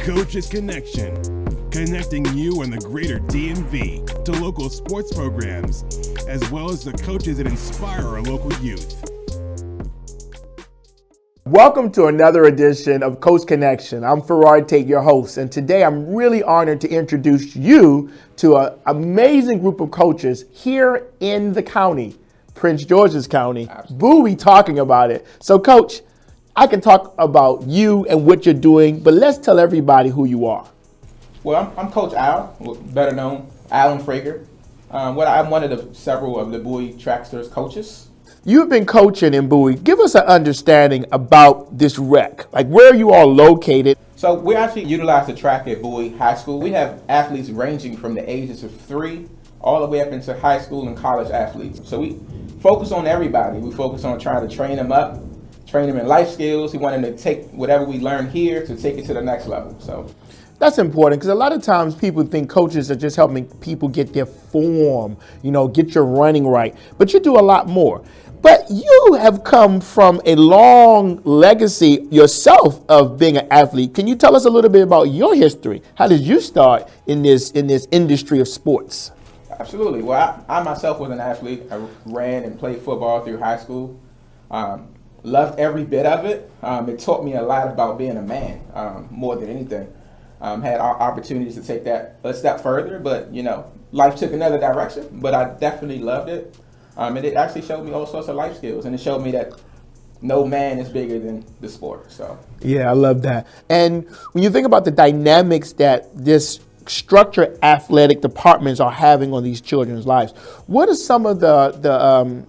Coaches Connection, connecting you and the greater DMV to local sports programs, as well as the coaches that inspire our local youth. Welcome to another edition of Coach Connection. I'm Farrar Tate, your host, and today I'm really honored to introduce you to an amazing group of coaches here in the county, Prince George's County. Bowie talking about it. So, Coach, I can talk about you and what you're doing, but let's tell everybody who you are. Well, I'm Coach Al, better known Alan Frager. I'm one of the several of the Bowie Tracksters coaches. You've been coaching in Bowie. Give us an understanding about this rec, like where you are located. So we actually utilize the track at Bowie High School. We have athletes ranging from the ages of 3 all the way up into high school and college athletes. So we focus on everybody. We focus on trying to train them up, train them in life skills. We want them to take whatever we learn here to take it to the next level. So that's important because a lot of times people think coaches are just helping people get their form, get your running right. But you do a lot more. But you have come from a long legacy yourself of being an athlete. Can you tell us a little bit about your history? How did you start in this industry of sports? Absolutely. Well, I myself was an athlete. I ran and played football through high school. Loved every bit of it. It taught me a lot about being a man, more than anything. Had opportunities to take that a step further, but life took another direction. But I definitely loved it. And it actually showed me all sorts of life skills, and it showed me that no man is bigger than the sport. So yeah, I love that. And when you think about the dynamics that this structured athletic departments are having on these children's lives, what are some of the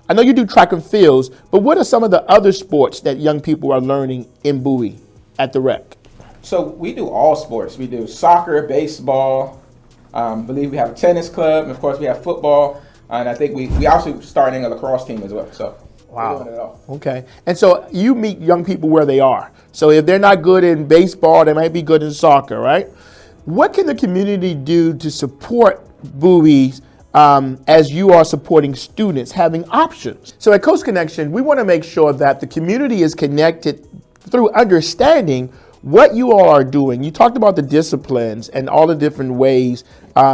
I know you do track and fields, but what are some of the other sports that young people are learning in Bowie at the rec? So we do all sports. We do soccer, baseball. Believe we have a tennis club, and of course we have football. And I think we also starting a lacrosse team as well. So wow. We're doing it all. Okay. And so you meet young people where they are. So if they're not good in baseball, they might be good in soccer, right? What can the community do to support Bowie as you are supporting students having options? So at Coach Connection, we want to make sure that the community is connected through understanding what you all are doing. You talked about the disciplines and all the different ways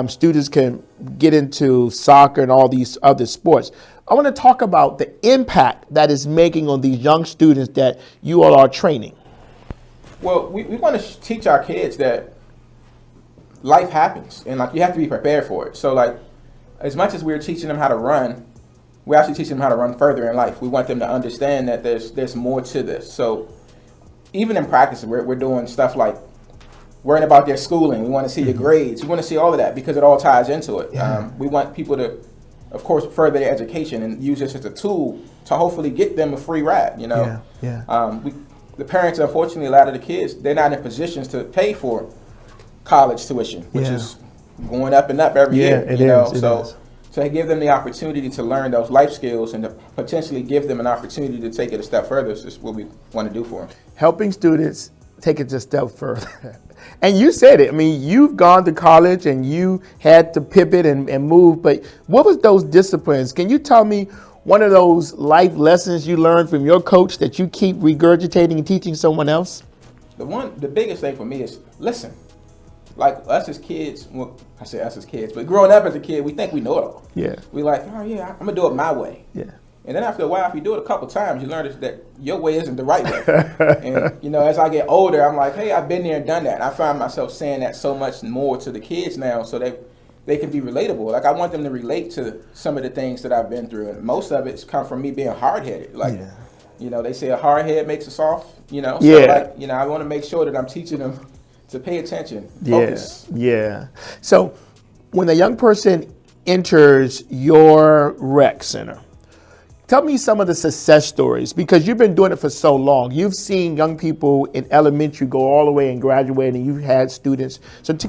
students can get into soccer and all these other sports. I want to talk about the impact that is making on these young students that you all are training. Well, we want to teach our kids that life happens, and you have to be prepared for it. So as much as we're teaching them how to run, we're actually teaching them how to run further in life. We want them to understand that there's more to this. So even in practice, we're doing stuff like worrying about their schooling. We want to see your grades. We want to see all of that because it all ties into it. Yeah. We want people to, of course, further their education and use this as a tool to hopefully get them a free ride. The parents, unfortunately, a lot of the kids, they're not in positions to pay for college tuition, which is going up and up every year. It is. So I give them the opportunity to learn those life skills and to potentially give them an opportunity to take it a step further. This is what we want to do for them. Helping students take it a step further. And you said it. I mean, you've gone to college and you had to pivot and move, but what was those disciplines? Can you tell me one of those life lessons you learned from your coach that you keep regurgitating and teaching someone else? The biggest thing for me is listen. Like us as kids, well, I say us as kids, but growing up as a kid, we think we know it all. Yeah. We like, oh yeah, I'm gonna do it my way. Yeah. And then after a while, if you do it a couple times, you learn that your way isn't the right way. And as I get older, I'm like, hey, I've been there and done that. And I find myself saying that so much more to the kids now, so they can be relatable. Like I want them to relate to some of the things that I've been through, and most of it's come from me being hard-headed. They say a hard head makes a soft. So I want to make sure that I'm teaching them to pay attention, focus. Yeah. So when a young person enters your rec center, tell me some of the success stories, because you've been doing it for so long. You've seen young people in elementary go all the way and graduate, and you've had students. So to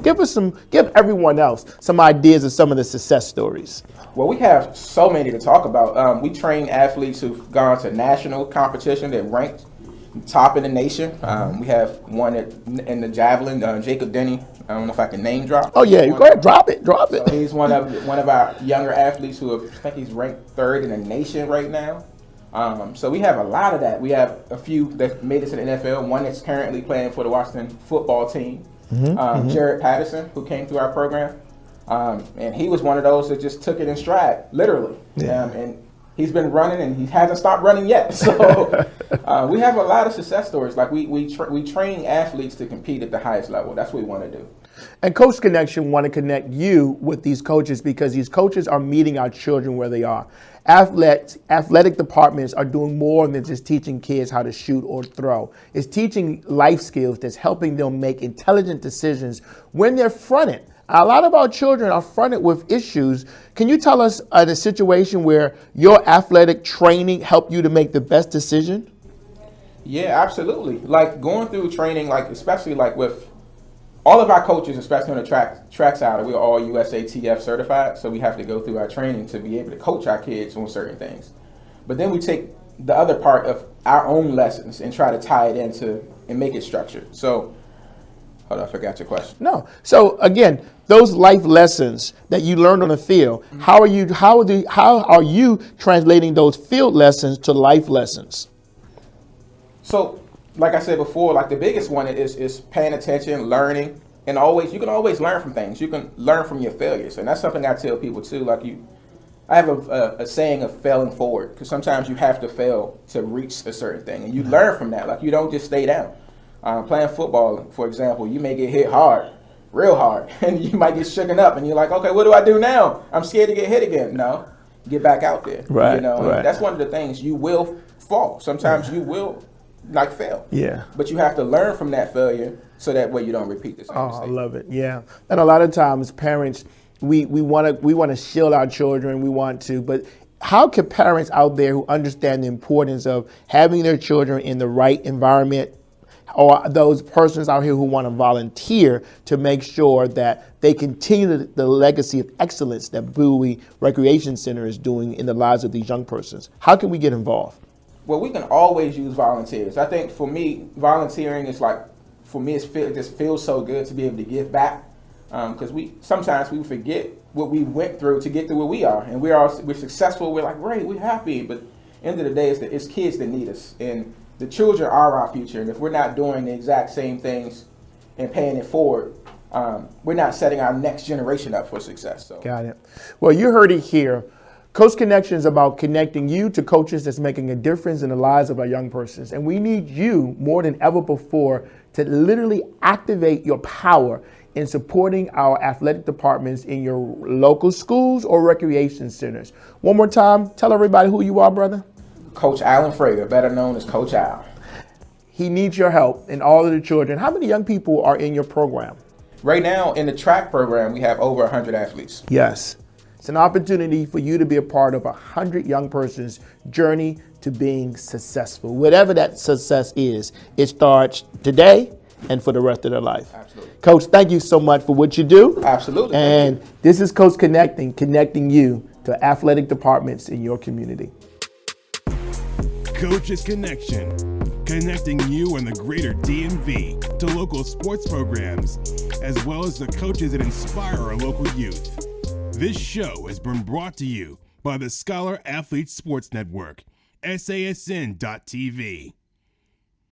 give everyone else some ideas of some of the success stories. Well, we have so many to talk about. We train athletes who've gone to national competition that ranked top in the nation. We have one in the javelin, Jacob Denny. I don't know if I can name drop. Oh yeah, you go ahead, drop it. So he's one of our younger athletes who I think he's ranked 3rd in the nation right now. So we have a lot of that. We have a few that made it to the NFL. One that's currently playing for the Washington football team, Jared Patterson, who came through our program. And he was one of those that just took it in stride, literally. And he's been running, and he hasn't stopped running yet. So we have a lot of success stories. Like we train athletes to compete at the highest level. That's what we want to do. And Coach Connection want to connect you with these coaches because these coaches are meeting our children where they are. Athletic departments are doing more than just teaching kids how to shoot or throw. It's teaching life skills that's helping them make intelligent decisions when they're fronted. A lot of our children are fronted with issues. Can you tell us a situation where your athletic training helped you to make the best decision? Yeah, absolutely. Like going through training, like especially like with all of our coaches, especially on the track side, we're all USATF certified, so we have to go through our training to be able to coach our kids on certain things. But then we take the other part of our own lessons and try to tie it into and make it structured. So, hold on, I forgot your question. No. So again, those life lessons that you learned on the field, how are you translating those field lessons to life lessons? So, like I said before, like the biggest one is paying attention, learning, and you can always learn from things. You can learn from your failures, and that's something I tell people too. Like I have a saying of failing forward, because sometimes you have to fail to reach a certain thing, and you learn from that. Like you don't just stay down. Playing football, for example, you may get hit hard, real hard, and you might get shooken up, and you're like, okay, what do I do now? I'm scared to get hit again. No, get back out there. Right. You know, right. That's one of the things. You will fall. Sometimes you will fail. Yeah. But you have to learn from that failure so that way you don't repeat the same mistake. I love it. Yeah. And a lot of times parents, we want to shield our children. We want to, but how can parents out there who understand the importance of having their children in the right environment, or those persons out here who want to volunteer to make sure that they continue the legacy of excellence that Bowie Recreation Center is doing in the lives of these young persons? How can we get involved? Well, we can always use volunteers. I think for me, volunteering is like, it just feels so good to be able to give back. Because sometimes we forget what we went through to get to where we are. And we're successful, we're like, great, we're happy. But end of the day, it's kids that need us. And the children are our future. And if we're not doing the exact same things and paying it forward, we're not setting our next generation up for success. So. Got it. Well, you heard it here. Coach Connection is about connecting you to coaches that's making a difference in the lives of our young persons. And we need you more than ever before to literally activate your power in supporting our athletic departments in your local schools or recreation centers. One more time, tell everybody who you are, brother. Coach Alan Frager, better known as Coach Al. He needs your help and all of the children. How many young people are in your program? Right now, in the track program, we have over 100 athletes. Yes. It's an opportunity for you to be a part of 100 young persons' journey to being successful. Whatever that success is, it starts today and for the rest of their life. Absolutely. Coach, thank you so much for what you do. Absolutely. And this is Coach connecting you to athletic departments in your community. Coach's Connection, connecting you and the greater DMV to local sports programs, as well as the coaches that inspire our local youth. This show has been brought to you by the Scholar Athlete Sports Network, SASN.TV.